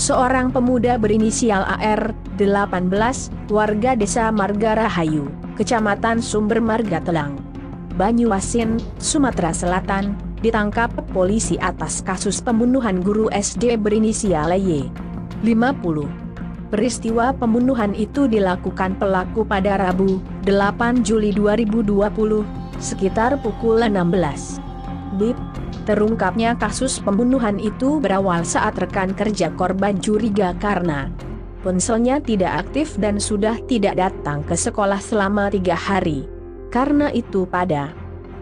seorang pemuda berinisial AR, 18, warga desa Margarahayu, Kecamatan Sumber Marga Telang, Banyuasin, Sumatera Selatan, ditangkap polisi atas kasus pembunuhan guru SD berinisial Y. 50. Peristiwa pembunuhan itu dilakukan pelaku pada Rabu, 8 Juli 2020, sekitar pukul 16. BIP. Terungkapnya kasus pembunuhan itu berawal saat rekan kerja korban curiga karena ponselnya tidak aktif dan sudah tidak datang ke sekolah selama 3 hari. Karena itu pada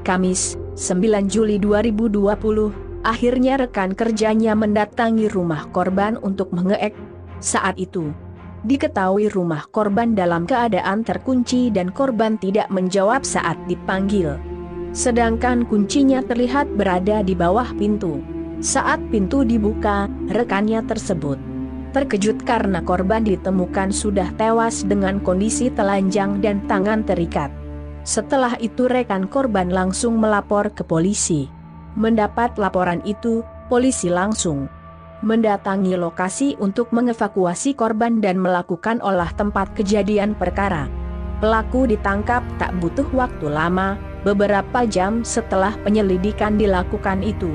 Kamis, 9 Juli 2020, akhirnya rekan kerjanya mendatangi rumah korban untuk mengeek. Saat itu, diketahui rumah korban dalam keadaan terkunci dan korban tidak menjawab saat dipanggil. Sedangkan kuncinya terlihat berada di bawah pintu. Saat pintu dibuka, rekannya tersebut terkejut karena korban ditemukan sudah tewas dengan kondisi telanjang dan tangan terikat. Setelah itu rekan korban langsung melapor ke polisi. Mendapat laporan itu, polisi langsung mendatangi lokasi untuk mengevakuasi korban dan melakukan olah tempat kejadian perkara. Pelaku ditangkap tak butuh waktu lama, beberapa jam setelah penyelidikan dilakukan itu.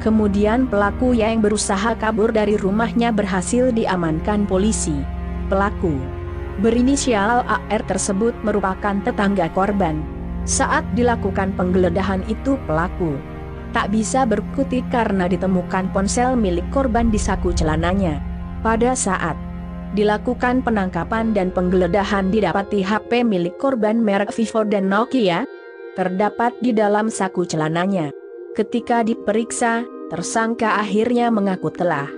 Kemudian pelaku yang berusaha kabur dari rumahnya berhasil diamankan polisi. Pelaku berinisial AR tersebut merupakan tetangga korban. Saat dilakukan penggeledahan itu pelaku tak bisa berkutik karena ditemukan ponsel milik korban di saku celananya. Pada saat dilakukan penangkapan dan penggeledahan didapati HP milik korban merek Vivo dan Nokia terdapat di dalam saku celananya. Ketika diperiksa, tersangka akhirnya mengaku telah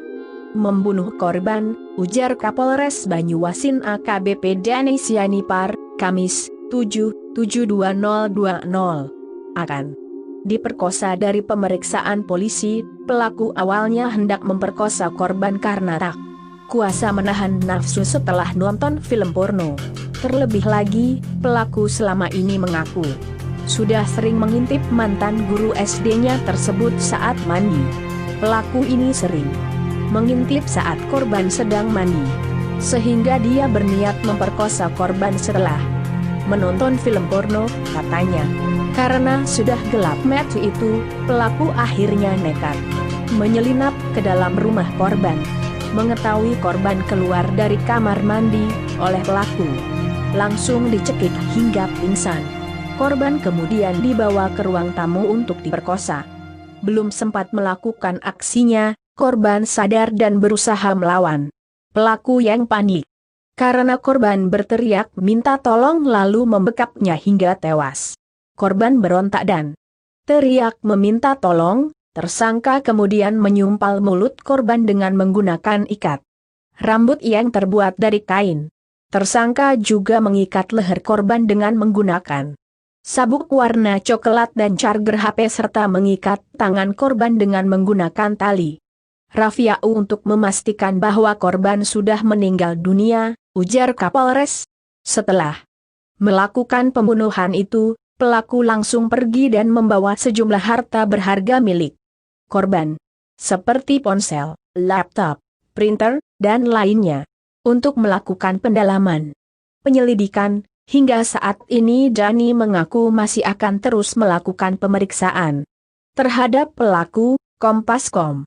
membunuh korban, ujar Kapolres Banyuasin AKBP Dani Sianipar, Kamis, 7/7/2020. Akan diperkosa. Dari pemeriksaan polisi, pelaku awalnya hendak memperkosa korban karena tak kuasa menahan nafsu setelah nonton film porno. Terlebih lagi, pelaku selama ini mengaku sudah sering mengintip mantan guru SD-nya tersebut saat mandi. Pelaku ini sering mengintip saat korban sedang mandi, sehingga dia berniat memperkosa korban setelah menonton film porno, katanya. Karena sudah gelap mata itu, pelaku akhirnya nekat menyelinap ke dalam rumah korban. Mengetahui korban keluar dari kamar mandi oleh pelaku, langsung dicekik hingga pingsan. Korban kemudian dibawa ke ruang tamu untuk diperkosa. Belum sempat melakukan aksinya, korban sadar dan berusaha melawan. Pelaku yang panik karena korban berteriak minta tolong lalu membekapnya hingga tewas. Korban berontak dan teriak meminta tolong. Tersangka kemudian menyumpal mulut korban dengan menggunakan ikat rambut yang terbuat dari kain. Tersangka juga mengikat leher korban dengan menggunakan sabuk warna coklat dan charger HP serta mengikat tangan korban dengan menggunakan tali rafia untuk memastikan bahwa korban sudah meninggal dunia, ujar Kapolres. Setelah melakukan pembunuhan itu, pelaku langsung pergi dan membawa sejumlah harta berharga milik korban, seperti ponsel, laptop, printer, dan lainnya, untuk melakukan pendalaman penyelidikan. Hingga saat ini Dani mengaku masih akan terus melakukan pemeriksaan terhadap pelaku. Kompas.com